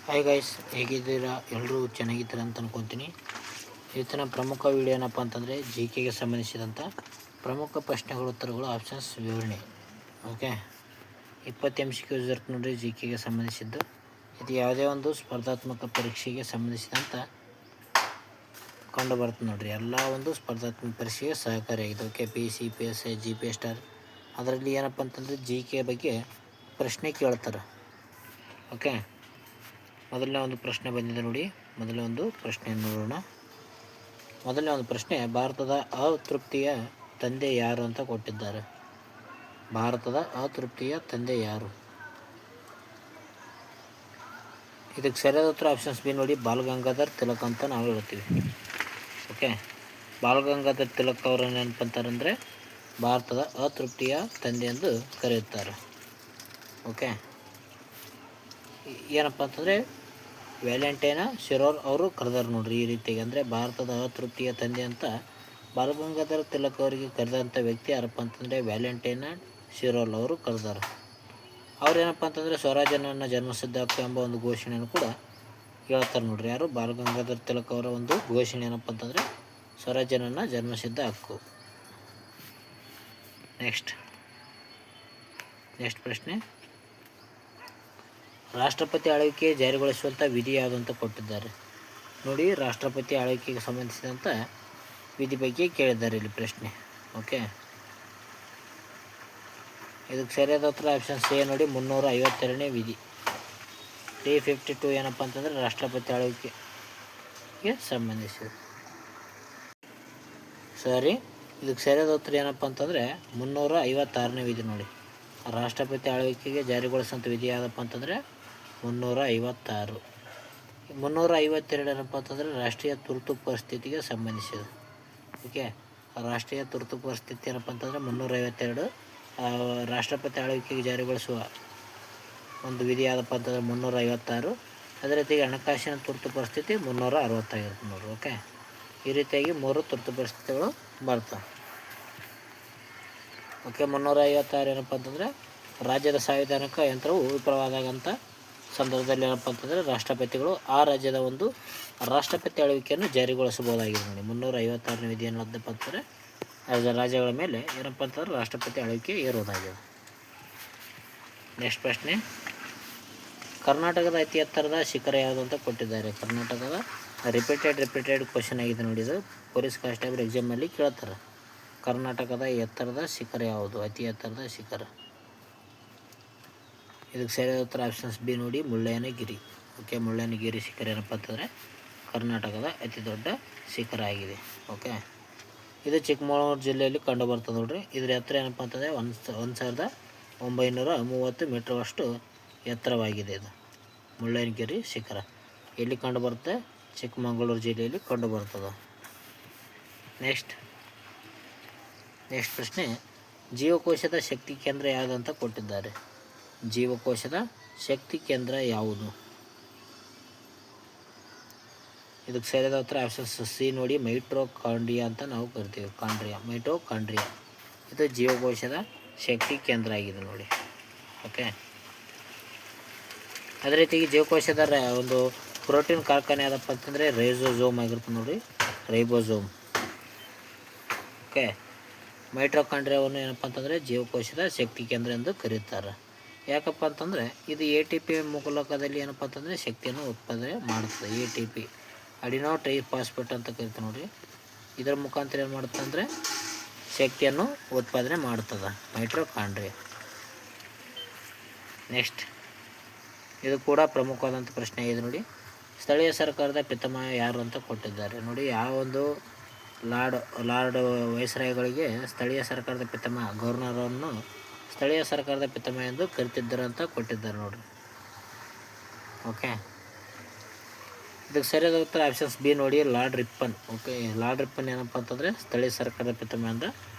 Hi guys, ಹೇಗಿದ್ದೀರಾ? ಎಲ್ಲರೂ ಚೆನ್ನಾಗಿದ್ದೀರಾ ಅಂತ ಅನ್ಕೊತೀನಿ. ಇವತ್ತಿನ ಪ್ರಮುಖ ವಿಡಿಯೋ ಏನಪ್ಪ ಅಂತಂದರೆ ಜಿ ಕೆಗೆ ಸಂಬಂಧಿಸಿದಂಥ ಪ್ರಮುಖ ಪ್ರಶ್ನೆಗಳು ಉತ್ತರಗಳು ಆಪ್ಷನ್ಸ್ ವಿವರಣೆ. ಓಕೆ, 20 MCQ ಇರುತ್ತೆ ನೋಡಿರಿ ಜಿ ಕೆಗೆ ಸಂಬಂಧಿಸಿದ್ದು. ಇದು ಯಾವುದೇ ಒಂದು ಸ್ಪರ್ಧಾತ್ಮಕ ಪರೀಕ್ಷೆಗೆ ಸಂಬಂಧಿಸಿದಂಥ ಕಂಡು ಬರುತ್ತೆ ನೋಡಿರಿ. ಎಲ್ಲ ಒಂದು ಸ್ಪರ್ಧಾತ್ಮಕ ಪರೀಕ್ಷೆಗೆ ಸಹಕಾರಿಯಾಗಿದೆ. Okay, PSC, PSI, GPS star ಅದರಲ್ಲಿ ಏನಪ್ಪ ಅಂತಂದರೆ ಜಿ ಕೆ ಬಗ್ಗೆ ಪ್ರಶ್ನೆ ಕೇಳ್ತಾರೆ. ಓಕೆ, ಮೊದಲನೇ ಒಂದು ಪ್ರಶ್ನೆ ಬಂದಿದೆ ನೋಡಿ. ಮೊದಲನೇ ಒಂದು ಪ್ರಶ್ನೆಯನ್ನು ನೋಡೋಣ. ಮೊದಲನೇ ಒಂದು ಪ್ರಶ್ನೆ, ಭಾರತದ ಅತೃಪ್ತಿಯ ತಂದೆ ಯಾರು ಅಂತ ಕೊಟ್ಟಿದ್ದಾರೆ. ಭಾರತದ ಅತೃಪ್ತಿಯ ತಂದೆ ಯಾರು? ಇದಕ್ಕೆ ಸರಿಯಾದ ಉತ್ತರ ಆಪ್ಷನ್ಸ್ ಬಿ ನೋಡಿ, ಬಾಲ್ ಗಂಗಾಧರ್ ತಿಲಕ್ ಅಂತ ನಾವು ಹೇಳ್ತೀವಿ. ಓಕೆ, ಬಾಲ್ ಗಂಗಾಧರ್ ತಿಲಕ್ ಅವರನ್ನು ಏನಪ್ಪಂತಾರಂದರೆ ಭಾರತದ ಅತೃಪ್ತಿಯ ತಂದೆ ಎಂದು ಕರೆಯುತ್ತಾರೆ. ಓಕೆ, ಏನಪ್ಪ ಅಂತಂದರೆ ವ್ಯಾಲೆಂಟೈನಾ ಶಿರೋರ್ ಅವರು ಕರೆದಾರೆ ನೋಡ್ರಿ. ಈ ರೀತಿಯಾಗಿ ಅಂದರೆ ಭಾರತದ ಅತೃಪ್ತಿಯ ತಂದೆ ಅಂತ ಬಾಲ್ ಗಂಗಾಧರ್ ತಿಲಕ್ ಅವರಿಗೆ ಕರೆದಂಥ ವ್ಯಕ್ತಿ ಯಾರಪ್ಪ ಅಂತಂದರೆ ವ್ಯಾಲೆಂಟೈನಾ ಶಿರೋಲ್ ಅವರು ಕರೆದಾರೆ. ಅವ್ರು ಏನಪ್ಪ ಅಂತಂದರೆ ಸ್ವರಾಜ್ಯನ ಜನ್ಮಸಿದ್ಧ ಹಕ್ಕು ಎಂಬ ಒಂದು ಘೋಷಣೆಯನ್ನು ಕೂಡ ಹೇಳ್ತಾರೆ ನೋಡ್ರಿ. ಯಾರು? ಬಾಲ್ ಗಂಗಾಧರ್ ತಿಲಕ್ ಅವರ ಒಂದು ಘೋಷಣೆ ಏನಪ್ಪ ಅಂತಂದರೆ ಸ್ವರಾಜ್ಯನ ಜನ್ಮಸಿದ್ಧ ಹಕ್ಕು. ನೆಕ್ಸ್ಟ್ ಪ್ರಶ್ನೆ, ರಾಷ್ಟ್ರಪತಿ ಆಳ್ವಿಕೆ ಜಾರಿಗೊಳಿಸುವಂಥ ವಿಧಿ ಯಾವುದು ಅಂತ ಕೊಟ್ಟಿದ್ದಾರೆ ನೋಡಿ. ರಾಷ್ಟ್ರಪತಿ ಆಳ್ವಿಕೆಗೆ ಸಂಬಂಧಿಸಿದಂಥ ವಿಧಿ ಬಗ್ಗೆ ಕೇಳಿದ್ದಾರೆ ಇಲ್ಲಿ ಪ್ರಶ್ನೆ. ಓಕೆ, ಇದಕ್ಕೆ ಸರಿಯಾದ ಉತ್ತರ ಆಪ್ಷನ್ ಸಿ ನೋಡಿ, 352ನೇ ವಿಧಿ. 352 ಏನಪ್ಪ ಅಂತಂದರೆ ರಾಷ್ಟ್ರಪತಿ ಆಳ್ವಿಕೆಗೆ ಸಂಬಂಧಿಸಿದೆ. ಸರಿ, ಇದಕ್ಕೆ ಸರಿಯಾದ ಉತ್ತರ ಏನಪ್ಪ ಅಂತಂದರೆ 356ನೇ ವಿಧಿ ನೋಡಿ. ರಾಷ್ಟ್ರಪತಿ ಆಳ್ವಿಕೆಗೆ ಜಾರಿಗೊಳಿಸುವಂಥ ವಿಧಿ ಯಾವುದಪ್ಪ ಅಂತಂದರೆ 356. 352 ಏನಪ್ಪ ಅಂತಂದರೆ ರಾಷ್ಟ್ರೀಯ ತುರ್ತು ಪರಿಸ್ಥಿತಿಗೆ ಸಂಬಂಧಿಸಿದೆ. ಓಕೆ, ರಾಷ್ಟ್ರೀಯ ತುರ್ತು ಪರಿಸ್ಥಿತಿ ಏನಪ್ಪ ಅಂತಂದರೆ 352. ರಾಷ್ಟ್ರಪತಿ ಆಳ್ವಿಕೆಗೆ ಜಾರಿಗೊಳಿಸುವ ಒಂದು ವಿಧಿ ಯಾವುದಪ್ಪ ಅಂತಂದರೆ 356. ಅದೇ ರೀತಿಯಾಗಿ ಹಣಕಾಸಿನ ತುರ್ತು ಪರಿಸ್ಥಿತಿ 360 ನೋಡ್ರಿ. ಓಕೆ, ಈ ರೀತಿಯಾಗಿ 3 ತುರ್ತು ಪರಿಸ್ಥಿತಿಗಳು ಬರ್ತವೆ. ಓಕೆ, 356 ಏನಪ್ಪ ಅಂತಂದರೆ ರಾಜ್ಯದ ಸಾಂವಿಧಾನಿಕ ಯಂತ್ರವು ವಿಫಲವಾದಾಗಂಥ ಸಂದರ್ಭದಲ್ಲಿ ಏನಪ್ಪ ಅಂತಂದರೆ ರಾಷ್ಟ್ರಪತಿಗಳು ಆ ರಾಜ್ಯದ ಒಂದು ರಾಷ್ಟ್ರಪತಿ ಆಳ್ವಿಕೆಯನ್ನು ಜಾರಿಗೊಳಿಸಬಹುದಾಗಿದೆ ನೋಡಿ. 356ನೇ ವಿಧಿ ಏನಪ್ಪ ಅಂತಂದರೆ ರಾಜ್ಯಗಳ ಮೇಲೆ ಏನಪ್ಪ ಅಂತಂದರೆ ರಾಷ್ಟ್ರಪತಿ ಆಳ್ವಿಕೆ ಏರುವುದಾಗಿದೆ. ನೆಕ್ಸ್ಟ್ ಪ್ರಶ್ನೆ, ಕರ್ನಾಟಕದ ಅತಿ ಎತ್ತರದ ಶಿಖರ ಯಾವುದು ಅಂತ ಕೊಟ್ಟಿದ್ದಾರೆ. ಕರ್ನಾಟಕದ ರಿಪೀಟೆಡ್ ಕ್ವಶನ್ ಆಗಿದೆ ನೋಡಿ. ಇದು ಪೊಲೀಸ್ ಕಾನ್ಸ್ಟೇಬಲ್ ಎಕ್ಸಾಮಲ್ಲಿ ಕೇಳ್ತಾರೆ. ಕರ್ನಾಟಕದ ಎತ್ತರದ ಶಿಖರ ಯಾವುದು? ಅತಿ ಎತ್ತರದ ಶಿಖರ. ಇದಕ್ಕೆ ಸರಿಯಾದ ಉತ್ತರ ಆಪ್ಷನ್ಸ್ ಬಿ ನೋಡಿ, ಮುಳ್ಳಯ್ಯನಗಿರಿ. ಓಕೆ, ಮುಳ್ಳಯ್ಯನಗಿರಿ ಶಿಖರ ಏನಪ್ಪ ಅಂತಂದರೆ ಕರ್ನಾಟಕದ ಅತಿ ದೊಡ್ಡ ಶಿಖರ ಆಗಿದೆ. ಓಕೆ, ಇದು ಚಿಕ್ಕಮಗಳೂರು ಜಿಲ್ಲೆಯಲ್ಲಿ ಕಂಡು ಬರ್ತದೆ ನೋಡ್ರಿ. ಇದರ ಎತ್ತರ ಏನಪ್ಪ ಅಂತಂದರೆ 1930 ಮೀಟರ್ವಷ್ಟು ಎತ್ತರವಾಗಿದೆ. ಇದು ಮುಳ್ಳಯ್ಯನಗಿರಿ ಶಿಖರ ಎಲ್ಲಿ ಕಂಡು ಬರುತ್ತೆ? ಚಿಕ್ಕಮಗಳೂರು ಜಿಲ್ಲೆಯಲ್ಲಿ ಕಂಡು ಬರ್ತದೆ. ನೆಕ್ಸ್ಟ್ ಪ್ರಶ್ನೆ, ಜೀವಕೋಶದ ಶಕ್ತಿ ಕೇಂದ್ರ ಯಾವುದು ಅಂತ ಕೊಟ್ಟಿದ್ದಾರೆ. ಜೀವಕೋಶದ ಶಕ್ತಿ ಕೇಂದ್ರ ಯಾವುದು? ಇದಕ್ಕೆ ಸರಿಯಾದ ಉತ್ತರ ಆಪ್ಷನ್ ಸಿ ನೋಡಿ, ಮೈಟೊಕಾಂಡ್ರಿಯಾ ಅಂತ ನಾವು ಕರಿತೀವಿ. ಮೈಟೊಕಾಂಡ್ರಿಯಾ ಇದು ಜೀವಕೋಶದ ಶಕ್ತಿ ಕೇಂದ್ರ ಆಗಿದೆ ನೋಡಿ. ಓಕೆ, ಅದೇ ರೀತಿಯಾಗಿ ಜೀವಕೋಶದ ಒಂದು ಪ್ರೋಟೀನ್ ಕಾರ್ಖಾನೆ ಯಾವುದಪ್ಪ ಅಂತಂದರೆ ರೈಬೋಸೋಮ್ ಆಗಿರುತ್ತೆ ನೋಡಿ, ರೈಬೋಸೋಮ್. ಓಕೆ, ಮೈಟೊಕಾಂಡ್ರಿಯಾವನ್ನು ಏನಪ್ಪ ಅಂತಂದರೆ ಜೀವಕೋಶದ ಶಕ್ತಿ ಕೇಂದ್ರ ಎಂದು ಕರೆಯುತ್ತಾರೆ. ಯಾಕಪ್ಪ ಅಂತಂದರೆ ಇದು ATP ಮೂಲಕದಲ್ಲಿ ಏನಪ್ಪ ಅಂತಂದರೆ ಶಕ್ತಿಯನ್ನು ಉತ್ಪಾದನೆ ಮಾಡುತ್ತದೆ. ATP ಅಡಿನೋ ಟ್ರೈಫಾಸ್ಫೇಟ್ ಅಂತ ಕರಿತೀವಿ ನೋಡಿ. ಇದರ ಮುಖಾಂತರ ಏನು ಮಾಡುತ್ತೆ ಅಂದರೆ ಶಕ್ತಿಯನ್ನು ಉತ್ಪಾದನೆ ಮಾಡ್ತದೆ ಮೈಟೊಕಾಂಡ್ರಿಯಾ. ನೆಕ್ಸ್ಟ್, ಇದು ಕೂಡ ಪ್ರಮುಖವಾದಂಥ ಪ್ರಶ್ನೆ ಇದೆ ನೋಡಿ. ಸ್ಥಳೀಯ ಸರ್ಕಾರದ ಪಿತಾಮಹ ಯಾರು ಅಂತ ಕೊಟ್ಟಿದ್ದಾರೆ ನೋಡಿ. ಯಾವ ಒಂದು ಲಾರ್ಡ್ ವೈಸ್ರಾಯ್ಗಳಿಗೆ ಸ್ಥಳೀಯ ಸರ್ಕಾರದ ಪಿತಾಮಹ ಗವರ್ನರನ್ನು ಸ್ಥಳೀಯ ಸರ್ಕಾರದ ಪಿತಾಮಹ ಎಂದು ಕರಿತಿದ್ದಾರೆ ಅಂತ ಕೊಟ್ಟಿದ್ದಾರೆ ನೋಡಿರಿ. ಓಕೆ, ಇದಕ್ಕೆ ಸರಿಯಾದ ಉತ್ತರ ಆಪ್ಷನ್ಸ್ ಬಿ ನೋಡಿ, lord Ripon. Okay, lord Ripon ಏನಪ್ಪ ಅಂತಂದರೆ ಸ್ಥಳೀಯ ಸರ್ಕಾರದ ಪಿತಾಮಹ ಅಂತ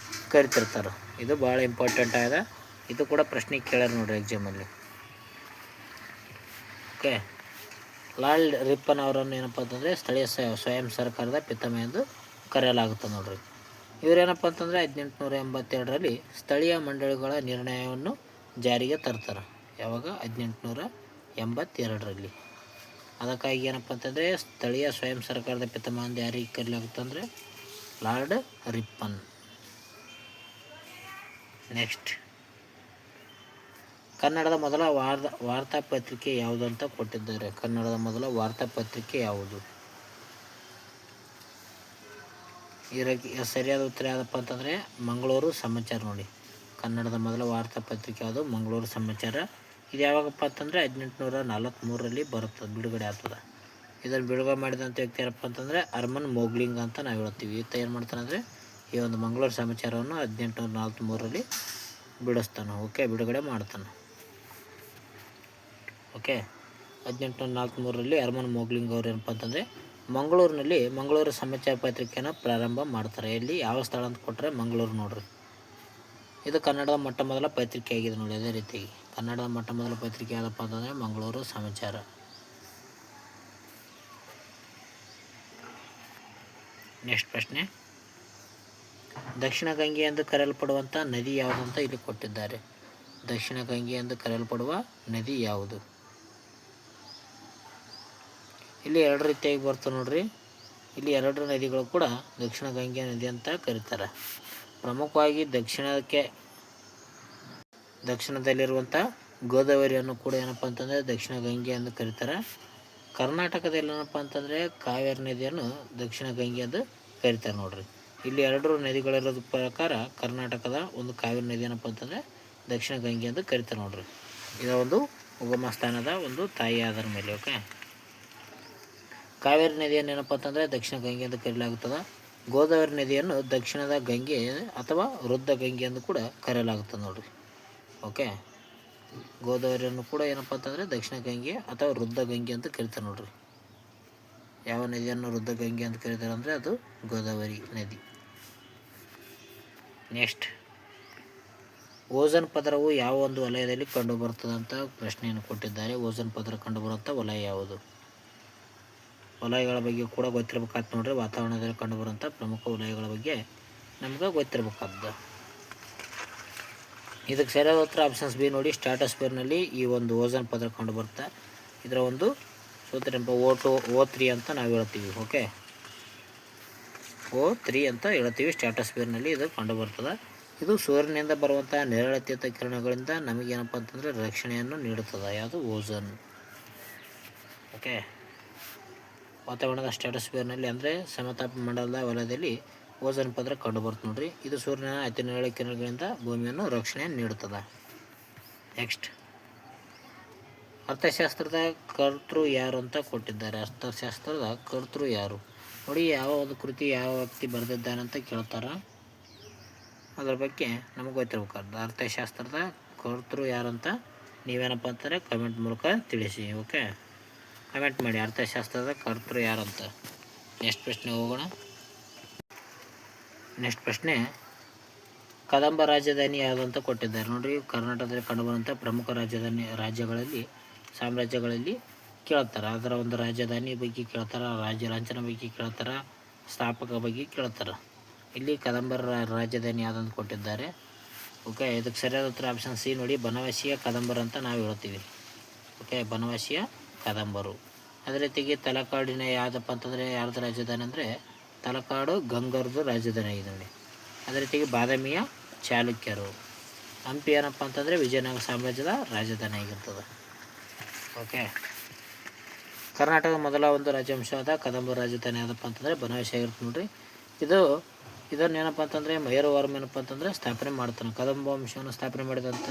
ಕರಿತಿರ್ತಾರೆ. ಇದು ಭಾಳ ಇಂಪಾರ್ಟೆಂಟ್ ಆಗಿದೆ. ಇದು ಕೂಡ ಪ್ರಶ್ನೆ ಕೇಳ್ಯಾರ ನೋಡಿರಿ ಎಕ್ಸಾಮಲ್ಲಿ. ಓಕೆ, ಲಾರ್ಡ್ ರಿಪ್ಪನ್ ಅವರನ್ನು ಏನಪ್ಪ ಅಂತಂದರೆ ಸ್ಥಳೀಯ ಸ್ವಯಂ ಸರ್ಕಾರದ ಪಿತಾಮಹ ಎಂದು ಕರೆಯಲಾಗುತ್ತೆ ನೋಡ್ರಿ. ಇವರೇನಪ್ಪ ಅಂತಂದರೆ 1882ರಲ್ಲಿ ಸ್ಥಳೀಯ ಮಂಡಳಿಗಳ ನಿರ್ಣಯವನ್ನು ಜಾರಿಗೆ ತರ್ತಾರೆ. ಯಾವಾಗ? 1882ರಲ್ಲಿ. ಅದಕ್ಕಾಗಿ ಏನಪ್ಪ ಅಂತಂದರೆ ಸ್ಥಳೀಯ ಸ್ವಯಂ ಸರ್ಕಾರದ ಪಿತಾಮಹ ಅಂತ ಯಾರಿಗೆ ಕರೆಯಲಾಗುತ್ತಂದರೆ ಲಾರ್ಡ್ ರಿಪ್ಪನ್. ನೆಕ್ಸ್ಟ್, ಕನ್ನಡದ ಮೊದಲ ವಾರ್ತಾಪತ್ರಿಕೆ ಯಾವುದು ಅಂತ ಕೊಟ್ಟಿದ್ದಾರೆ. ಕನ್ನಡದ ಮೊದಲ ವಾರ್ತಾಪತ್ರಿಕೆ ಯಾವುದು? ಇದಕ್ಕೆ ಸರಿಯಾದ ಉತ್ತರ ಯಾವುದಪ್ಪ ಅಂತಂದರೆ ಮಂಗಳೂರು ಸಮಾಚಾರ ನೋಡಿ. ಕನ್ನಡದ ಮೊದಲ ವಾರ್ತಾಪತ್ರಿಕೆ ಯಾವುದು? ಮಂಗಳೂರು ಸಮಾಚಾರ. ಇದು ಯಾವಾಗಪ್ಪ ಅಂತಂದರೆ 1843ರಲ್ಲಿ ಬರುತ್ತದೆ, ಬಿಡುಗಡೆ ಆಗ್ತದೆ. ಇದನ್ನು ಬಿಡುಗಡೆ ಮಾಡಿದಂಥ ವ್ಯಕ್ತಿ ಯಾರಪ್ಪ ಅಂತಂದರೆ ಅರ್ಮನ್ ಮೋಗ್ಲಿಂಗ್ ಅಂತ ನಾವು ಹೇಳ್ತೀವಿ. ಈತ ಏನು ಮಾಡ್ತಾನೆ ಅಂದರೆ ಈ ಒಂದು ಮಂಗಳೂರು ಸಮಾಚಾರವನ್ನು 1843ರಲ್ಲಿ ಬಿಡಿಸ್ತಾನೆ. ಓಕೆ, ಬಿಡುಗಡೆ ಮಾಡ್ತಾನೆ. ಓಕೆ, 1843ರಲ್ಲಿ ಅರ್ಮನ್ ಮೋಗ್ಲಿಂಗ್ ಅವರು ಏನಪ್ಪ ಅಂತಂದರೆ ಮಂಗಳೂರಿನಲ್ಲಿ ಮಂಗಳೂರು ಸಮಾಚಾರ ಪತ್ರಿಕೆಯನ್ನು ಪ್ರಾರಂಭ ಮಾಡ್ತಾರೆ. ಎಲ್ಲಿ, ಯಾವ ಸ್ಥಳ ಅಂತ ಕೊಟ್ಟರೆ ಮಂಗಳೂರು ನೋಡ್ರಿ. ಇದು ಕನ್ನಡದ ಮೊಟ್ಟ ಮೊದಲ ಪತ್ರಿಕೆ ಆಗಿದೆ ನೋಡಿ. ಅದೇ ರೀತಿಯಾಗಿ ಕನ್ನಡದ ಮೊಟ್ಟ ಮೊದಲ ಪತ್ರಿಕೆ ಯಾವುದಪ್ಪ ಅಂತಂದರೆ ಮಂಗಳೂರು ಸಮಾಚಾರ. ನೆಕ್ಸ್ಟ್ ಪ್ರಶ್ನೆ, ದಕ್ಷಿಣ ಗಂಗೆ ಎಂದು ಕರೆಯಲ್ಪಡುವಂಥ ನದಿ ಯಾವುದು ಅಂತ ಇಲ್ಲಿ ಕೊಟ್ಟಿದ್ದಾರೆ. ದಕ್ಷಿಣ ಗಂಗೆ ಎಂದು ಕರೆಯಲ್ಪಡುವ ನದಿ ಯಾವುದು? ಇಲ್ಲಿ ಎರಡು ರೀತಿಯಾಗಿ ಬರ್ತವೆ ನೋಡ್ರಿ. ಇಲ್ಲಿ ಎರಡು ನದಿಗಳು ಕೂಡ ದಕ್ಷಿಣ ಗಂಗೆ ನದಿ ಅಂತ ಕರೀತಾರೆ. ಪ್ರಮುಖವಾಗಿ ದಕ್ಷಿಣದಲ್ಲಿರುವಂಥ ಗೋದಾವರಿಯನ್ನು ಕೂಡ ಏನಪ್ಪ ಅಂತಂದರೆ ದಕ್ಷಿಣ ಗಂಗೆ ಎಂದು ಕರೀತಾರೆ. ಕರ್ನಾಟಕದಲ್ಲಿ ಏನಪ್ಪ ಅಂತಂದರೆ ಕಾವೇರಿ ನದಿಯನ್ನು ದಕ್ಷಿಣ ಗಂಗೆ ಎಂದು ಕರೀತಾರೆ ನೋಡ್ರಿ. ಇಲ್ಲಿ ಎರಡು ನದಿಗಳಿರೋದ್ರ ಪ್ರಕಾರ ಕರ್ನಾಟಕದ ಒಂದು ಕಾವೇರಿ ನದಿ ಏನಪ್ಪ ಅಂತಂದರೆ ದಕ್ಷಿಣ ಗಂಗೆ ಎಂದು ಕರೀತಾರೆ ನೋಡ್ರಿ. ಇದರ ಒಂದು ಉಗಮ ಸ್ಥಾನದ ಒಂದು ತಾಯಿ ಅದರ ಮೇಲೆ. ಓಕೆ, ಕಾವೇರಿ ನದಿಯನ್ನು ಏನಪ್ಪ ಅಂತಂದರೆ ದಕ್ಷಿಣ ಗಂಗೆ ಎಂದು ಕರೆಯಲಾಗುತ್ತದೆ. ಗೋದಾವರಿ ನದಿಯನ್ನು ದಕ್ಷಿಣದ ಗಂಗೆ ಅಥವಾ ವೃದ್ಧ ಗಂಗೆ ಎಂದು ಕೂಡ ಕರೆಯಲಾಗುತ್ತದೆ ನೋಡ್ರಿ. ಓಕೆ, ಗೋದಾವರಿಯನ್ನು ಕೂಡ ಏನಪ್ಪ ಅಂತಂದರೆ ದಕ್ಷಿಣ ಗಂಗೆ ಅಥವಾ ವೃದ್ಧ ಗಂಗೆ ಅಂತ ಕರಿತಾರೆ ನೋಡ್ರಿ. ಯಾವ ನದಿಯನ್ನು ವೃದ್ಧ ಗಂಗೆ ಅಂತ ಕರೀತಾರೆ ಅಂದರೆ ಅದು ಗೋದಾವರಿ ನದಿ. ನೆಕ್ಸ್ಟ್, ಓಝೋನ್ ಪದರವು ಯಾವ ಒಂದು ವಲಯದಲ್ಲಿ ಕಂಡುಬರುತ್ತದೆ ಅಂತ ಪ್ರಶ್ನೆಯನ್ನು ಕೊಟ್ಟಿದ್ದಾರೆ. ಓಝೋನ್ ಪದರ ಕಂಡುಬರುವಂಥ ವಲಯ ಯಾವುದು? ವಲಯಗಳ ಬಗ್ಗೆ ಕೂಡ ಗೊತ್ತಿರಬೇಕಾಗ್ತದೆ ನೋಡ್ರಿ. ವಾತಾವರಣದಲ್ಲಿ ಕಂಡುಬರುವಂಥ ಪ್ರಮುಖ ವಲಯಗಳ ಬಗ್ಗೆ ನಮ್ಗೆ ಗೊತ್ತಿರಬೇಕಾಗ್ತದೆ. ಇದಕ್ಕೆ ಸರಿಯಾದ ಉತ್ತರ ಆಪ್ಷನ್ಸ್ ಬಿ ನೋಡಿ. ಸ್ಟ್ರಾಟೋಸ್ಫಿಯರ್ನಲ್ಲಿ ಈ ಒಂದು ಓಝೋನ್ ಪದರ ಕಂಡುಬರುತ್ತೆ. ಇದರ ಒಂದು ಸೂತ್ರ O3 ಅಂತ ನಾವು ಹೇಳ್ತೀವಿ. ಓಕೆ, O3 ಅಂತ ಹೇಳ್ತೀವಿ. ಸ್ಟ್ರಾಟೋಸ್ಫಿಯರ್ನಲ್ಲಿ ಇದು ಕಂಡುಬರ್ತದೆ. ಇದು ಸೂರ್ಯನಿಂದ ಬರುವಂಥ ನೇರಳಾತೀತ ಕಿರಣಗಳಿಂದ ನಮಗೇನಪ್ಪ ಅಂತಂದರೆ ರಕ್ಷಣೆಯನ್ನು ನೀಡುತ್ತದೆ. ಯಾವುದು? ಓಝೋನ್. ಓಕೆ, ವಾತಾವರಣದ ಸ್ಟ್ರಾಟೋಸ್ಫಿಯರ್ನಲ್ಲಿ ಅಂದರೆ ಸಮತಾಪ ಮಂಡಲದ ವಲಯದಲ್ಲಿ ಓಝೋನ್ ಪದರ ಕಂಡುಬರುತ್ತೆ ನೋಡ್ರಿ. ಇದು ಸೂರ್ಯನ ಅತಿ ನೇರಳೆ ಕಿರಣಗಳಿಂದ ಭೂಮಿಯನ್ನು ರಕ್ಷಣೆ ನೀಡುತ್ತದೆ. ನೆಕ್ಸ್ಟ್, ಅರ್ಥಶಾಸ್ತ್ರದ ಕರ್ತೃ ಯಾರು ಅಂತ ಕೊಟ್ಟಿದ್ದಾರೆ. ಅರ್ಥಶಾಸ್ತ್ರದ ಕರ್ತೃ ಯಾರು ನೋಡಿ. ಯಾವ ಒಂದು ಕೃತಿ ಯಾವ ವ್ಯಕ್ತಿ ಬರೆದಿದ್ದಾನೆ ಅಂತ ಕೇಳ್ತಾರೆ. ಅದರ ಬಗ್ಗೆ ನಮಗೆ ಗೊತ್ತಿರಬೇಕಾದ್ರೆ ಅರ್ಥಶಾಸ್ತ್ರದ ಕರ್ತೃ ಯಾರು ಅಂತ ನೀವೇನಪ್ಪ ಅಂತಾರೆ ಕಮೆಂಟ್ ಮೂಲಕ ತಿಳಿಸಿ. ಓಕೆ, ಕಮೆಂಟ್ ಮಾಡಿ ಅರ್ಥಶಾಸ್ತ್ರದ ಕರ್ತೃ ಯಾರಂತ. ನೆಕ್ಸ್ಟ್ ಪ್ರಶ್ನೆ ಹೋಗೋಣ. ನೆಕ್ಸ್ಟ್ ಪ್ರಶ್ನೆ, ಕದಂಬ ರಾಜಧಾನಿ ಯಾವುದು ಅಂತ ಕೊಟ್ಟಿದ್ದಾರೆ ನೋಡ್ರಿ. ಕರ್ನಾಟಕದಲ್ಲಿ ಕಂಡುಬರುವಂಥ ಪ್ರಮುಖ ಸಾಮ್ರಾಜ್ಯಗಳಲ್ಲಿ ಕೇಳ್ತಾರೆ. ಅದರ ಒಂದು ರಾಜಧಾನಿ ಬಗ್ಗೆ ಕೇಳ್ತಾರೆ, ರಾಜ್ಯ ಲಾಂಛನ ಬಗ್ಗೆ ಕೇಳ್ತಾರೆ, ಸ್ಥಾಪಕ ಬಗ್ಗೆ ಕೇಳ್ತಾರೆ. ಇಲ್ಲಿ ಕದಂಬರ ರಾಜಧಾನಿ ಯಾವುದಂತ ಕೊಟ್ಟಿದ್ದಾರೆ. ಓಕೆ, ಇದಕ್ಕೆ ಸರಿಯಾದ ಉತ್ತರ ಆಪ್ಷನ್ ಸಿ ನೋಡಿ. ಬನವಾಸಿಯ ಕದಂಬರು ಅಂತ ನಾವು ಹೇಳ್ತೀವಿ. ಓಕೆ, ಬನವಾಸಿಯ ಕದಂಬರು. ಅದೇ ರೀತಿಗೆ ತಲಕಾಡಿನ ಯಾವುದಪ್ಪ ಅಂತಂದರೆ ಯಾರ್ದು ರಾಜಧಾನಿ ಅಂದರೆ ತಲಕಾಡು ಗಂಗರದು ರಾಜಧಾನಿ ಆಗಿದೆ ನೋಡಿ. ಅದೇ ರೀತಿಗೆ ಬಾದಾಮಿಯ ಚಾಲುಕ್ಯರು. ಹಂಪಿ ಏನಪ್ಪ ಅಂತಂದರೆ ವಿಜಯನಗರ ಸಾಮ್ರಾಜ್ಯದ ರಾಜಧಾನಿ ಆಗಿರ್ತದೆ. ಓಕೆ, ಕರ್ನಾಟಕದ ಮೊದಲ ಒಂದು ರಾಜವಂಶವಾದ ಕದಂಬ ರಾಜಧಾನಿ ಯಾವುದಪ್ಪ ಅಂತಂದರೆ ಬನವಾಸಿ ಆಗಿರುತ್ತೆ ನೋಡ್ರಿ. ಇದನ್ನೇನಪ್ಪ ಅಂತಂದರೆ ಮಯೂರವರ್ಮ ಏನಪ್ಪ ಅಂತಂದರೆ ಸ್ಥಾಪನೆ ಮಾಡ್ತಾನೆ. ಕದಂಬ ವಂಶವನ್ನು ಸ್ಥಾಪನೆ ಮಾಡಿದಂಥ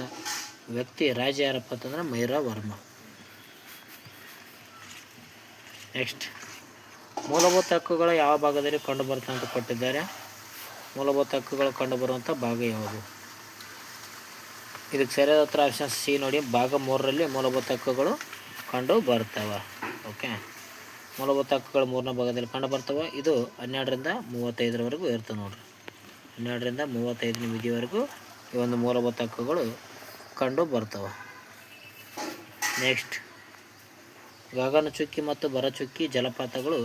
ವ್ಯಕ್ತಿ ರಾಜ ಯಾರಪ್ಪ ಅಂತಂದರೆ ಮಯೂರವರ್ಮ. ನೆಕ್ಸ್ಟ್, ಮೂಲಭೂತ ಹಕ್ಕುಗಳು ಯಾವ ಭಾಗದಲ್ಲಿ ಕಂಡುಬರ್ತವೆ ಅಂತ ಕೊಟ್ಟಿದ್ದಾರೆ. ಮೂಲಭೂತ ಹಕ್ಕುಗಳು ಕಂಡುಬರುವಂಥ ಭಾಗ ಯಾವುದು? ಇದಕ್ಕೆ ಸರಿಯಾದ ಉತ್ತರ ಆಪ್ಷನ್ ಸಿ ನೋಡಿ. ಭಾಗ 3ರಲ್ಲಿ ಮೂಲಭೂತ ಹಕ್ಕುಗಳು ಕಂಡು ಬರ್ತವೆ. ಓಕೆ, ಮೂಲಭೂತ ಹಕ್ಕುಗಳು 3ನೇ ಭಾಗದಲ್ಲಿ ಕಂಡು ಬರ್ತವೆ. ಇದು 12ರಿಂದ 35ರವರೆಗೂ ಇರ್ತವೆ ನೋಡ್ರಿ. 12ರಿಂದ 35ನೇ ವಿಧಿವರೆಗೂ ಈ ಒಂದು ಮೂಲಭೂತ ಹಕ್ಕುಗಳು ಕಂಡು ಬರ್ತವೆ. ನೆಕ್ಸ್ಟ್, ಗಗನಚುಕ್ಕಿ ಮತ್ತು ಭರಚುಕ್ಕಿ ಜಲಪಾತಗಳು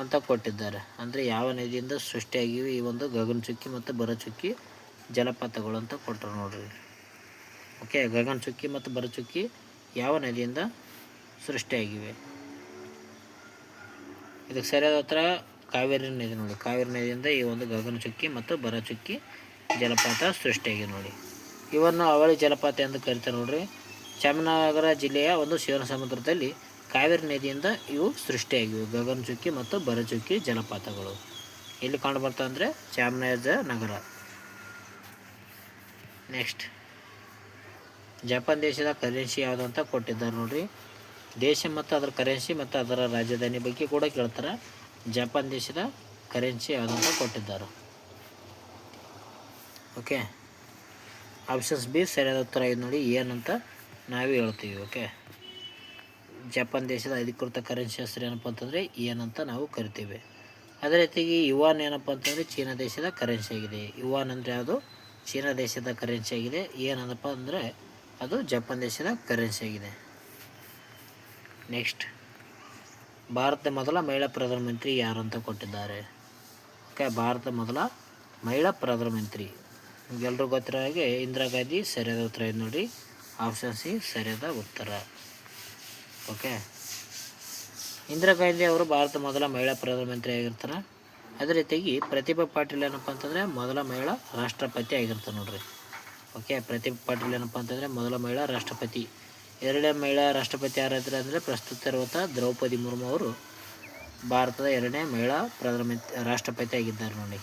ಅಂತ ಕೊಟ್ಟಿದ್ದಾರೆ. ಅಂದರೆ ಯಾವ ನದಿಯಿಂದ ಸೃಷ್ಟಿಯಾಗಿವೆ ಈ ಒಂದು ಗಗನಚುಕ್ಕಿ ಮತ್ತು ಭರಚುಕ್ಕಿ ಜಲಪಾತಗಳು ಅಂತ ಕೊಟ್ಟರು ನೋಡ್ರಿ. ಓಕೆ, ಗಗನಚುಕ್ಕಿ ಮತ್ತು ಭರಚುಕ್ಕಿ ಯಾವ ನದಿಯಿಂದ ಸೃಷ್ಟಿಯಾಗಿವೆ? ಇದಕ್ಕೆ ಸರಿಯಾದ ಉತ್ತರ ಕಾವೇರಿ ನದಿ ನೋಡಿ. ಕಾವೇರಿ ನದಿಯಿಂದ ಈ ಒಂದು ಗಗನಚುಕ್ಕಿ ಮತ್ತು ಭರಚುಕ್ಕಿ ಜಲಪಾತ ಸೃಷ್ಟಿಯಾಗಿದೆ ನೋಡಿ. ಇವನ್ನು ಅವಳಿ ಜಲಪಾತ ಎಂದು ಕರೀತಾರೆ ನೋಡ್ರಿ. ಚಾಮರಾಜನಗರ ಜಿಲ್ಲೆಯ ಒಂದು ಶಿವನ ಸಮುದ್ರದಲ್ಲಿ ಕಾವೇರಿ ನದಿಯಿಂದ ಇವು ಸೃಷ್ಟಿಯಾಗಿವೆ, ಗಗನಚುಕ್ಕಿ ಮತ್ತು ಭರಚುಕ್ಕಿ ಜಲಪಾತಗಳು. ಎಲ್ಲಿ ಕಂಡು ಬರ್ತವೆ ಅಂದರೆ ಚಾಮರಾಜನಗರ. ನೆಕ್ಸ್ಟ್, ಜಪಾನ್ ದೇಶದ ಕರೆನ್ಸಿ ಯಾವುದು ಅಂತ ಕೊಟ್ಟಿದ್ದಾರೆ ನೋಡ್ರಿ. ದೇಶ ಮತ್ತು ಅದರ ಕರೆನ್ಸಿ ಮತ್ತು ಅದರ ರಾಜಧಾನಿ ಬಗ್ಗೆ ಕೂಡ ಕೇಳ್ತಾರೆ. ಜಪಾನ್ ದೇಶದ ಕರೆನ್ಸಿ ಯಾವುದು ಅಂತ ಕೊಟ್ಟಿದ್ದಾರೆ. ಓಕೆ, ಆಪ್ಷನ್ಸ್ ಬಿ ಸರಿಯಾದ ಉತ್ತರ ಇದು ನೋಡಿ. ಏನಂತ ನಾವೇ ಹೇಳ್ತೀವಿ. ಓಕೆ, ಜಪಾನ್ ದೇಶದ ಅಧಿಕೃತ ಕರೆನ್ಸಿ ಹೆಸರು ಏನಪ್ಪ ಅಂತಂದರೆ ಏನಂತ ನಾವು ಕರಿತೀವಿ. ಅದೇ ರೀತಿಯಾಗಿ ಯುವಾನ್ ಏನಪ್ಪ ಅಂತಂದರೆ ಚೀನಾ ದೇಶದ ಕರೆನ್ಸಿ ಆಗಿದೆ. ಯುವಾನ್ ಅಂದರೆ ಯಾವುದು? ಚೀನಾ ದೇಶದ ಕರೆನ್ಸಿ ಆಗಿದೆ. ಏನಪ್ಪ ಅಂದರೆ ಅದು ಜಪಾನ್ ದೇಶದ ಕರೆನ್ಸಿ ಆಗಿದೆ. ನೆಕ್ಸ್ಟ್, ಭಾರತದ ಮೊದಲ ಮಹಿಳಾ ಪ್ರಧಾನಮಂತ್ರಿ ಯಾರು ಅಂತ ಕೊಟ್ಟಿದ್ದಾರೆ. ಓಕೆ, ಭಾರತದ ಮೊದಲ ಮಹಿಳಾ ಪ್ರಧಾನಮಂತ್ರಿ ನಿಮಗೆಲ್ಲರೂ ಗೊತ್ತಿರೋ ಹಾಗೆ ಇಂದಿರಾ ಗಾಂಧಿ ಸರಿಯಾದ ಉತ್ತರ ಇದು ನೋಡಿ. ಆಪ್ಷನ್ ಸಿ ಸರಿಯಾದ ಉತ್ತರ. ಓಕೆ, ಇಂದಿರಾ ಗಾಂಧಿ ಅವರು ಭಾರತದ ಮೊದಲ ಮಹಿಳಾ ಪ್ರಧಾನಮಂತ್ರಿ ಆಗಿರ್ತಾರೆ. ಅದೇ ರೀತಿಯಾಗಿ ಪ್ರತಿಭಾ ಪಾಟೀಲ್ ಏನಪ್ಪ ಅಂತಂದರೆ ಮೊದಲ ಮಹಿಳಾ ರಾಷ್ಟ್ರಪತಿ ಆಗಿರ್ತಾರೆ ನೋಡ್ರಿ. ಓಕೆ, ಪ್ರತಿಭಾ ಪಾಟೀಲ್ ಏನಪ್ಪ ಅಂತಂದರೆ ಮೊದಲ ಮಹಿಳಾ ರಾಷ್ಟ್ರಪತಿ. ಎರಡನೇ ಮಹಿಳಾ ರಾಷ್ಟ್ರಪತಿ ಯಾರಾದ್ರೆ ಅಂದರೆ ಪ್ರಸ್ತುತ ಇರುವಂಥ ದ್ರೌಪದಿ ಮುರ್ಮು ಅವರು ಭಾರತದ ಎರಡನೇ ಮಹಿಳಾ ರಾಷ್ಟ್ರಪತಿ ಆಗಿದ್ದಾರೆ ನೋಡಿ.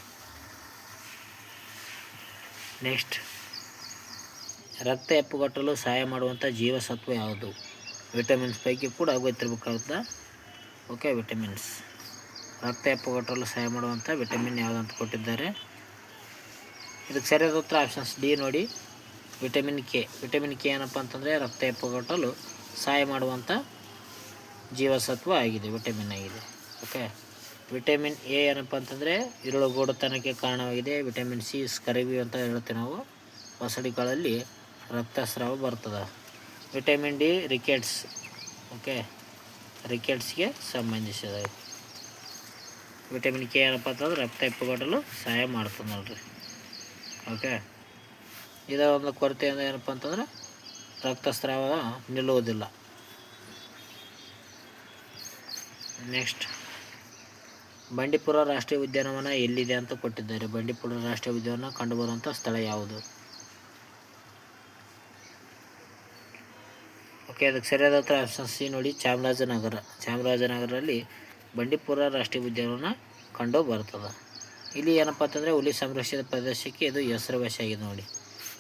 ನೆಕ್ಸ್ಟ್, ರಕ್ತ ಹೆಪ್ಪುಗಟ್ಟಲು ಸಹಾಯ ಮಾಡುವಂಥ ಜೀವಸತ್ವ ಯಾವುದು? ವಿಟಮಿನ್ಸ್ ಪೈಕಿ ಕೂಡ ಗೊತ್ತಿರಬೇಕಾಗುತ್ತೆ. ಓಕೆ, ವಿಟಮಿನ್ಸ್, ರಕ್ತ ಹೆಪ್ಪುಗಟ್ಟಲು ಸಹಾಯ ಮಾಡುವಂಥ ವಿಟಮಿನ್ ಯಾವುದು ಅಂತ ಕೊಟ್ಟಿದ್ದಾರೆ. ಇದಕ್ಕೆ ಸರಿಯಾದ ಉತ್ತರ ಆಪ್ಷನ್ಸ್ ಡಿ ನೋಡಿ, ವಿಟಮಿನ್ ಕೆ. ವಿಟಮಿನ್ ಕೆ ಏನಪ್ಪ ಅಂತಂದರೆ ರಕ್ತ ಹೆಪ್ಪುಗಟ್ಟಲು ಸಹಾಯ ಮಾಡುವಂಥ ಜೀವಸತ್ವ ಆಗಿದೆ, ವಿಟಮಿನ್ ಆಗಿದೆ. ಓಕೆ, ವಿಟಮಿನ್ ಎ ಏನಪ್ಪ ಅಂತಂದರೆ ಇರುಳುಗೂಡುತನಕ್ಕೆ ಕಾರಣವಾಗಿದೆ. ವಿಟಮಿನ್ ಸಿ ಸ್ಕರ್ವಿ ಅಂತ ಹೇಳ್ತೀವಿ ನಾವು. ಮೊಸಳಿಗಳಲ್ಲಿ ರಕ್ತಸ್ರಾವ ಬರ್ತದೆ. Vitamin D rickets. ಓಕೆ, ರಿಕೆಟ್ಸ್ಗೆ ಸಂಬಂಧಿಸಿದ. ವಿಟಮಿನ್ ಕೆ ಏನಪ್ಪ ಅಂತಂದ್ರೆ ರಕ್ತ ಹೆಪ್ಪುಗಟ್ಟಲು ಸಹಾಯ ಮಾಡ್ತದೆ ನೋಡ್ರಿ. ಓಕೆ, ಇದರ ಒಂದು ಕೊರತೆಯಿಂದ ಏನಪ್ಪ ಅಂತಂದರೆ ರಕ್ತಸ್ರಾವ ನಿಲ್ಲುವುದಿಲ್ಲ. ನೆಕ್ಸ್ಟ್, ಬಂಡೀಪುರ ರಾಷ್ಟ್ರೀಯ ಉದ್ಯಾನವನ ಎಲ್ಲಿದೆ ಅಂತ ಕೊಟ್ಟಿದ್ದಾರೆ. ಬಂಡೀಪುರ ರಾಷ್ಟ್ರೀಯ ಉದ್ಯಾನವನ ಕಂಡುಬರುವಂಥ ಸ್ಥಳ ಯಾವುದು? ಓಕೆ, ಅದಕ್ಕೆ ಸರಿಯಾದ ಉತ್ತರ ಆಪ್ಷನ್ ಸಿ ನೋಡಿ, ಚಾಮರಾಜನಗರ. ಚಾಮರಾಜನಗರದಲ್ಲಿ ಬಂಡೀಪುರ ರಾಷ್ಟ್ರೀಯ ಉದ್ಯಾನವನ ಕಂಡು ಬರ್ತದೆ. ಇಲ್ಲಿ ಏನಪ್ಪ ಅಂತಂದರೆ ಹುಲಿ ಸಂರಕ್ಷಿತ ಪ್ರದೇಶಕ್ಕೆ ಇದು ಹೆಸರುವಾಸಿಯಾಗಿದೆ ನೋಡಿ.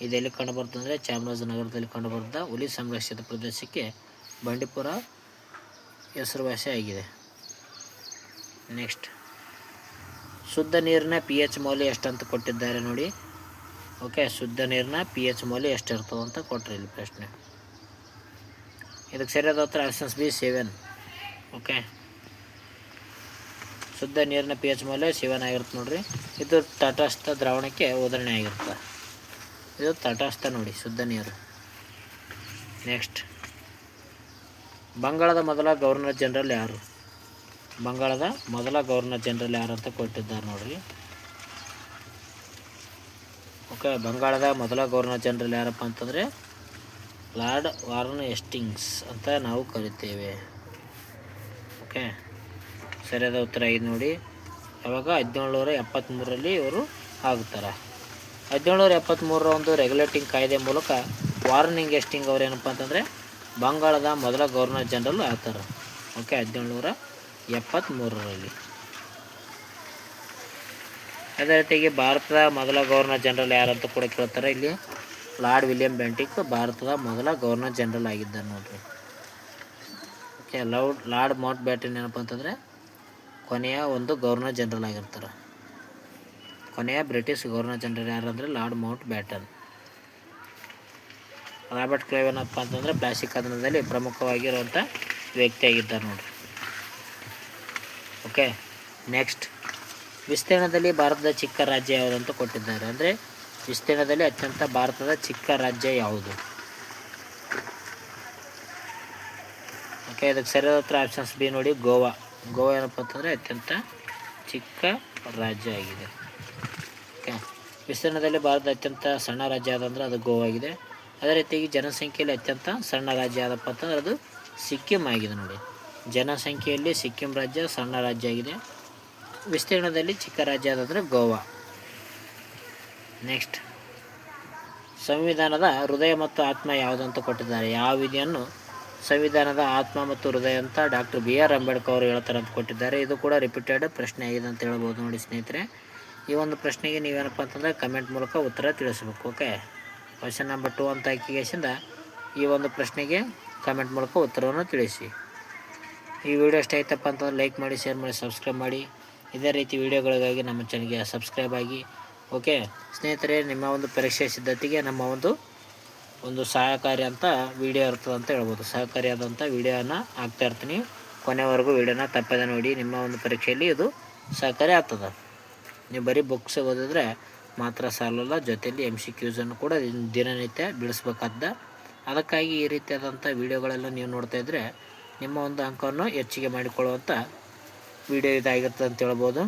ಇದೆಲ್ಲಿ ಕಂಡು ಬರ್ತಂದರೆ ಚಾಮರಾಜನಗರದಲ್ಲಿ ಕಂಡು ಬರ್ತದೆ. ಹುಲಿ ಸಂರಕ್ಷಿತ ಪ್ರದೇಶಕ್ಕೆ ಬಂಡೀಪುರ ಹೆಸರುವಾಸಿಯಾಗಿದೆ. ನೆಕ್ಸ್ಟ್, ಶುದ್ಧ ನೀರಿನ pH ಮೌಲ್ಯ ಎಷ್ಟು ಅಂತ ಕೊಟ್ಟಿದ್ದಾರೆ ನೋಡಿ. ಓಕೆ, ಶುದ್ಧ ನೀರಿನ pH ಮೌಲ್ಯ ಎಷ್ಟು ಇರ್ತದೆ ಅಂತ ಕೊಟ್ಟರೆ ಇಲ್ಲಿ ಪ್ರಶ್ನೆ. ಇದಕ್ಕೆ ಸರಿಯಾದ ಉತ್ತರ ಆಪ್ಷನ್ಸ್ ಬಿ 7. ಓಕೆ, ಶುದ್ಧ ನೀರಿನ pH ಮೌಲ್ಯ 7 ಆಗಿರುತ್ತೆ ನೋಡ್ರಿ. ಇದು ತಟಸ್ಥ ದ್ರಾವಣಕ್ಕೆ ಉದಾಹರಣೆ ಆಗಿರುತ್ತೆ. ಇದು ತಟಸ್ಥ ನೋಡಿ, ಶುದ್ಧ ನೀರು. ನೆಕ್ಸ್ಟ್, ಬಂಗಾಳದ ಮೊದಲ ಗವರ್ನರ್ ಜನರಲ್ ಯಾರು? ಬಂಗಾಳದ ಮೊದಲ ಗವರ್ನರ್ ಜನರಲ್ ಯಾರು ಅಂತ ಕೊಟ್ಟಿದ್ದಾರೆ ನೋಡ್ರಿ. ಓಕೆ, ಬಂಗಾಳದ ಮೊದಲ ಗವರ್ನರ್ ಜನರಲ್ ಯಾರಪ್ಪ ಅಂತಂದರೆ ಲಾರ್ಡ್ ವಾರ್ನ್ ಹೇಸ್ಟಿಂಗ್ಸ್ ಅಂತ ನಾವು ಕರಿತೇವೆ. ಓಕೆ, ಸರಿಯಾದ ಉತ್ತರ ಇದು ನೋಡಿ. ಯಾವಾಗ 1773ರಲ್ಲಿ ಇವರು ಆಗುತ್ತಾರೆ. 1773ರ ಒಂದು ರೆಗ್ಯುಲೇಟಿಂಗ್ ಕಾಯ್ದೆ ಮೂಲಕ ವಾರ್ನಿಂಗ್ ಹೇಸ್ಟಿಂಗ್ ಅವರು ಏನಪ್ಪ ಅಂತಂದರೆ ಬಂಗಾಳದ ಮೊದಲ ಗವರ್ನರ್ ಜನರಲ್ ಆಗ್ತಾರೆ. ಓಕೆ, 1773ರಲ್ಲಿ. ಅದೇ ರೀತಿಯಾಗಿ ಭಾರತದ ಮೊದಲ ಗವರ್ನರ್ ಜನರಲ್ ಯಾರಂತ ಕೂಡ ಕೇಳ್ತಾರೆ. ಇಲ್ಲಿ ಲಾರ್ಡ್ ವಿಲಿಯಂ ಬೆಂಟಿಕ್ ಭಾರತದ ಮೊದಲ ಗವರ್ನರ್ ಜನರಲ್ ಆಗಿದ್ದಾರೆ ನೋಡ್ರಿ. ಓಕೆ, ಲಾರ್ಡ್ ಮೌಂಟ್ ಬ್ಯಾಟನ್ ಏನಪ್ಪ ಅಂತಂದರೆ ಕೊನೆಯ ಒಂದು ಗವರ್ನರ್ ಜನರಲ್ ಆಗಿರ್ತಾರೆ. ಕೊನೆಯ ಬ್ರಿಟಿಷ್ ಗವರ್ನರ್ ಜನರಲ್ ಯಾರಂದರೆ Lord Mountbatten. Robert Clive ಏನಪ್ಪ ಅಂತಂದರೆ ಪ್ಲಾಸ್ಟಿಕ್ ಕದನದಲ್ಲಿ ಪ್ರಮುಖವಾಗಿರುವಂಥ ವ್ಯಕ್ತಿಯಾಗಿದ್ದಾರೆ ನೋಡ್ರಿ. ಓಕೆ, ನೆಕ್ಸ್ಟ್, ವಿಸ್ತೀರ್ಣದಲ್ಲಿ ಭಾರತದ ಚಿಕ್ಕ ರಾಜ್ಯ ಯಾವುದಂತ ಕೊಟ್ಟಿದ್ದಾರೆ. ಅಂದರೆ ವಿಸ್ತೀರ್ಣದಲ್ಲಿ ಅತ್ಯಂತ ಭಾರತದ ಚಿಕ್ಕ ರಾಜ್ಯ ಯಾವುದು? ಓಕೆ, ಇದಕ್ಕೆ ಸರಿಯಾದ ಉತ್ತರ ಆಪ್ಷನ್ಸ್ ಬಿ ನೋಡಿ, ಗೋವಾ. ಗೋವಾ ಏನಪ್ಪ ಅಂತಂದರೆ ಅತ್ಯಂತ ಚಿಕ್ಕ ರಾಜ್ಯ ಆಗಿದೆ. ಓಕೆ, ವಿಸ್ತೀರ್ಣದಲ್ಲಿ ಭಾರತದ ಅತ್ಯಂತ ಸಣ್ಣ ರಾಜ್ಯ ಆದಂದ್ರೆ ಅದು ಗೋವಾ ಆಗಿದೆ. ಅದೇ ರೀತಿಯಾಗಿ ಜನಸಂಖ್ಯೆಯಲ್ಲಿ ಅತ್ಯಂತ ಸಣ್ಣ ರಾಜ್ಯ ಆದಪ್ಪ ಅಂತಂದ್ರೆ ಅದು ಸಿಕ್ಕಿಂ ಆಗಿದೆ ನೋಡಿ. ಜನಸಂಖ್ಯೆಯಲ್ಲಿ ಸಿಕ್ಕಿಂ ರಾಜ್ಯ ಸಣ್ಣ ರಾಜ್ಯ ಆಗಿದೆ. ವಿಸ್ತೀರ್ಣದಲ್ಲಿ ಚಿಕ್ಕ ರಾಜ್ಯ ಯಾವುದಂದರೆ ಗೋವಾ. ನೆಕ್ಸ್ಟ್, ಸಂವಿಧಾನದ ಹೃದಯ ಮತ್ತು ಆತ್ಮ ಯಾವುದಂತ ಕೊಟ್ಟಿದ್ದಾರೆ. ಯಾವ ವಿಧಿಯನ್ನು ಸಂವಿಧಾನದ ಆತ್ಮ ಮತ್ತು ಹೃದಯ ಅಂತ ಡಾಕ್ಟರ್ BR ಅಂಬೇಡ್ಕರ್ ಅವರು ಹೇಳ್ತಾರೆ ಅಂತ ಕೊಟ್ಟಿದ್ದಾರೆ. ಇದು ಕೂಡ ರಿಪೀಟೆಡ್ ಪ್ರಶ್ನೆ ಆಗಿದೆ ಅಂತ ಹೇಳ್ಬೋದು ನೋಡಿ ಸ್ನೇಹಿತರೆ. ಈ ಒಂದು ಪ್ರಶ್ನೆಗೆ ನೀವೇನಪ್ಪ ಅಂತಂದರೆ ಕಮೆಂಟ್ ಮೂಲಕ ಉತ್ತರ ತಿಳಿಸ್ಬೇಕು. ಓಕೆ, ಕ್ವಶನ್ ನಂಬರ್ 2 ಅಂತ ಹಾಕಿಗೆಸಿಂದ ಈ ಒಂದು ಪ್ರಶ್ನೆಗೆ ಕಮೆಂಟ್ ಮೂಲಕ ಉತ್ತರವನ್ನು ತಿಳಿಸಿ. ಈ ವಿಡಿಯೋ ಇಷ್ಟ ಆಯ್ತಪ್ಪ ಅಂತಂದ್ರೆ ಲೈಕ್ ಮಾಡಿ, ಶೇರ್ ಮಾಡಿ, ಸಬ್ಸ್ಕ್ರೈಬ್ ಮಾಡಿ. ಇದೇ ರೀತಿ ವಿಡಿಯೋಗಳಿಗಾಗಿ ನಮ್ಮ ಚಾನಲ್ಗೆ ಸಬ್ಸ್ಕ್ರೈಬ್ ಆಗಿ. ಓಕೆ ಸ್ನೇಹಿತರೆ, ನಿಮ್ಮ ಒಂದು ಪರೀಕ್ಷೆ ಸಿದ್ಧತೆಗೆ ನಮ್ಮ ಒಂದು ಸಹಕಾರಿ ಅಂತ ವಿಡಿಯೋ ಇರ್ತದೆ ಅಂತ ಹೇಳ್ಬೋದು. ಸಹಕಾರಿಯಾದಂಥ ವಿಡಿಯೋನ ಹಾಕ್ತಾ ಇರ್ತೀನಿ. ಕೊನೆವರೆಗೂ ವಿಡಿಯೋನ ತಪ್ಪದೆ ನೋಡಿ. ನಿಮ್ಮ ಒಂದು ಪರೀಕ್ಷೆಯಲ್ಲಿ ಇದು ಸಹಕಾರಿ ಆಗ್ತದೆ. ನೀವು ಬರೀ ಬುಕ್ಸ್ ಓದಿದ್ರೆ ಮಾತ್ರ ಸಾಲಲ್ಲ, ಜೊತೆಯಲ್ಲಿ MCQಸನ್ನು ಕೂಡ ದಿನನಿತ್ಯ ಬಿಡಿಸ್ಬೇಕಾದ. ಅದಕ್ಕಾಗಿ ಈ ರೀತಿಯಾದಂಥ ವಿಡಿಯೋಗಳೆಲ್ಲ ನೀವು ನೋಡ್ತಾ ಇದ್ದರೆ ನಿಮ್ಮ ಒಂದು ಅಂಕವನ್ನು ಹೆಚ್ಚಿಗೆ ಮಾಡಿಕೊಳ್ಳುವಂಥ ವಿಡಿಯೋ ಇದಾಗಿರ್ತದೆ ಅಂತ ಹೇಳ್ಬೋದು.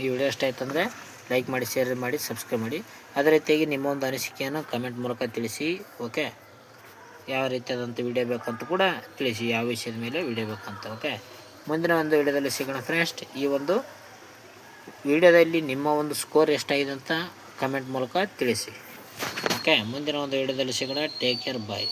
ಈ ವಿಡಿಯೋ ಇಷ್ಟ ಆಯ್ತಂದರೆ ಲೈಕ್ ಮಾಡಿ, ಶೇರ್ ಮಾಡಿ, ಸಬ್ಸ್ಕ್ರೈಬ್ ಮಾಡಿ. ಅದೇ ರೀತಿಯಾಗಿ ನಿಮ್ಮ ಒಂದು ಅನಿಸಿಕೆಯನ್ನು ಕಮೆಂಟ್ ಮೂಲಕ ತಿಳಿಸಿ. ಓಕೆ, ಯಾವ ರೀತಿಯಾದಂಥ ವಿಡಿಯೋ ಬೇಕಂತ ಕೂಡ ತಿಳಿಸಿ, ಯಾವ ವಿಷಯದ ಮೇಲೆ ವಿಡಿಯೋ ಬೇಕಂತ. ಓಕೆ, ಮುಂದಿನ ಒಂದು ವಿಡಿಯೋದಲ್ಲಿ ಸಿಗೋಣ ಫ್ರೆಂಡ್ಸ್. ಈ ಒಂದು ವಿಡಿಯೋದಲ್ಲಿ ನಿಮ್ಮ ಒಂದು ಸ್ಕೋರ್ ಎಷ್ಟಾಗಿದೆ ಅಂತ ಕಮೆಂಟ್ ಮೂಲಕ ತಿಳಿಸಿ. ಓಕೆ, ಮುಂದಿನ ಒಂದು ವಿಡಿಯೋದಲ್ಲಿ ಸಿಗೋಣ. ಟೇಕ್ ಕೇರ್, ಬಾಯ್.